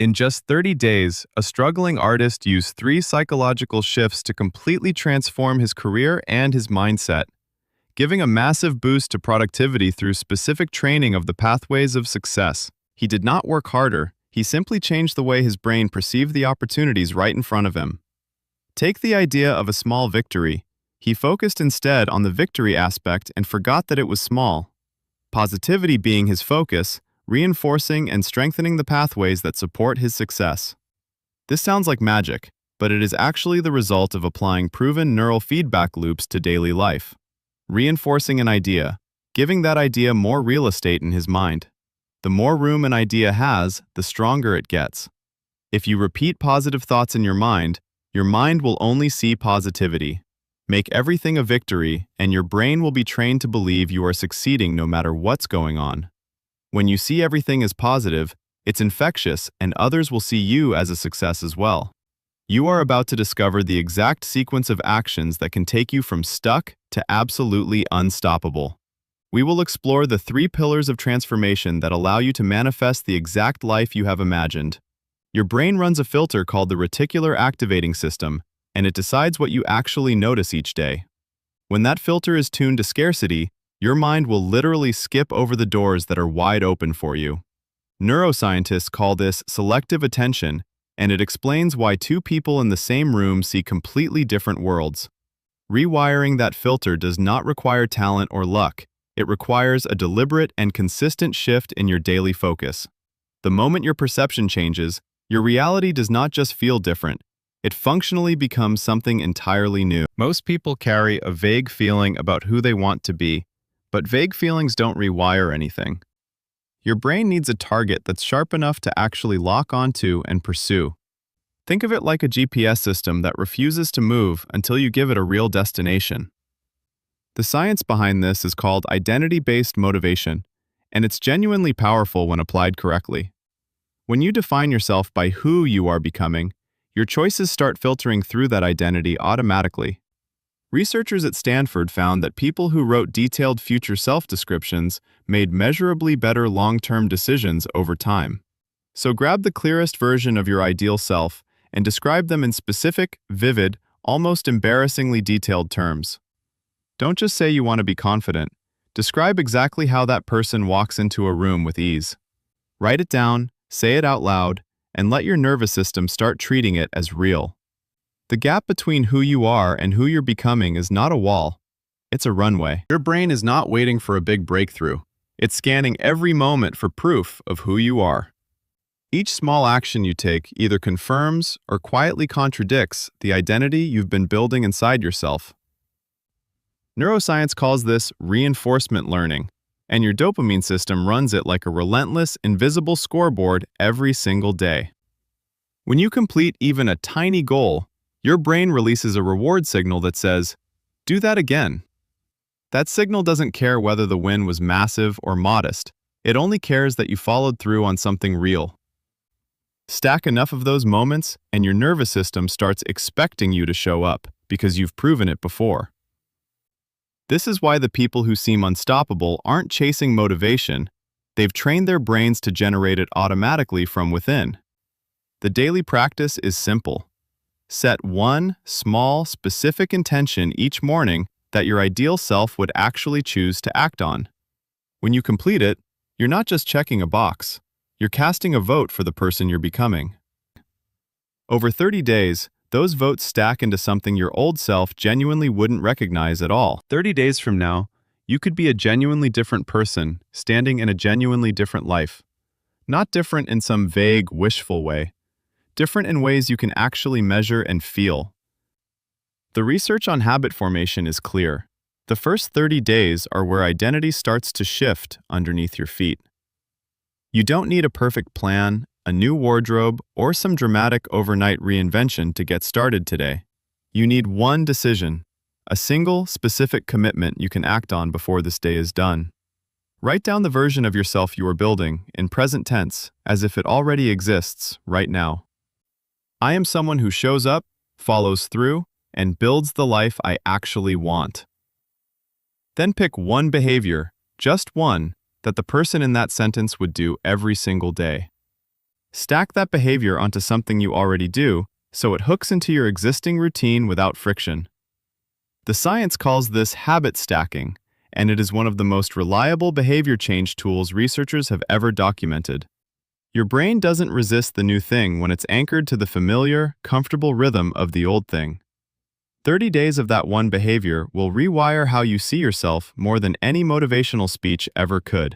In just 30 days, a struggling artist used 3 psychological shifts to completely transform his career and his mindset, giving a massive boost to productivity through specific training of the pathways of success. He did not work harder, he simply changed the way his brain perceived the opportunities right in front of him. Take the idea of a small victory. He focused instead on the victory aspect and forgot that it was small. Positivity being his focus, reinforcing and strengthening the pathways that support his success. This sounds like magic, but it is actually the result of applying proven neural feedback loops to daily life. Reinforcing an idea, giving that idea more real estate in his mind. The more room an idea has, the stronger it gets. If you repeat positive thoughts in your mind will only see positivity. Make everything a victory, and your brain will be trained to believe you are succeeding no matter what's going on. When you see everything as positive, it's infectious and others will see you as a success as well. You are about to discover the exact sequence of actions that can take you from stuck to absolutely unstoppable. We will explore the 3 pillars of transformation that allow you to manifest the exact life you have imagined. Your brain runs a filter called the reticular activating system, and it decides what you actually notice each day. When that filter is tuned to scarcity, your mind will literally skip over the doors that are wide open for you. Neuroscientists call this selective attention, and it explains why 2 people in the same room see completely different worlds. Rewiring that filter does not require talent or luck. It requires a deliberate and consistent shift in your daily focus. The moment your perception changes, your reality does not just feel different. It functionally becomes something entirely new. Most people carry a vague feeling about who they want to be, but vague feelings don't rewire anything. Your brain needs a target that's sharp enough to actually lock onto and pursue. Think of it like a GPS system that refuses to move until you give it a real destination. The science behind this is called identity-based motivation, and it's genuinely powerful when applied correctly. When you define yourself by who you are becoming, your choices start filtering through that identity automatically. Researchers at Stanford found that people who wrote detailed future self-descriptions made measurably better long-term decisions over time. So grab the clearest version of your ideal self and describe them in specific, vivid, almost embarrassingly detailed terms. Don't just say you want to be confident. Describe exactly how that person walks into a room with ease. Write it down, say it out loud, and let your nervous system start treating it as real. The gap between who you are and who you're becoming is not a wall. It's a runway. Your brain is not waiting for a big breakthrough. It's scanning every moment for proof of who you are. Each small action you take either confirms or quietly contradicts the identity you've been building inside yourself. Neuroscience calls this reinforcement learning, and your dopamine system runs it like a relentless, invisible scoreboard every single day. When you complete even a tiny goal, your brain releases a reward signal that says, "Do that again." That signal doesn't care whether the win was massive or modest. It only cares that you followed through on something real. Stack enough of those moments, and your nervous system starts expecting you to show up because you've proven it before. This is why the people who seem unstoppable aren't chasing motivation. They've trained their brains to generate it automatically from within. The daily practice is simple. Set one small, specific intention each morning that your ideal self would actually choose to act on. When you complete it, you're not just checking a box. You're casting a vote for the person you're becoming. Over 30 days, those votes stack into something your old self genuinely wouldn't recognize at all. 30 days from now, you could be a genuinely different person, standing in a genuinely different life. Not different in some vague, wishful way. Different in ways you can actually measure and feel. The research on habit formation is clear. The first 30 days are where identity starts to shift underneath your feet. You don't need a perfect plan, a new wardrobe, or some dramatic overnight reinvention to get started today. You need one decision, a single, specific commitment you can act on before this day is done. Write down the version of yourself you are building, in present tense, as if it already exists right now. I am someone who shows up, follows through, and builds the life I actually want. Then pick one behavior, just one, that the person in that sentence would do every single day. Stack that behavior onto something you already do, so it hooks into your existing routine without friction. The science calls this habit stacking, and it is one of the most reliable behavior change tools researchers have ever documented. Your brain doesn't resist the new thing when it's anchored to the familiar, comfortable rhythm of the old thing. 30 days of that one behavior will rewire how you see yourself more than any motivational speech ever could.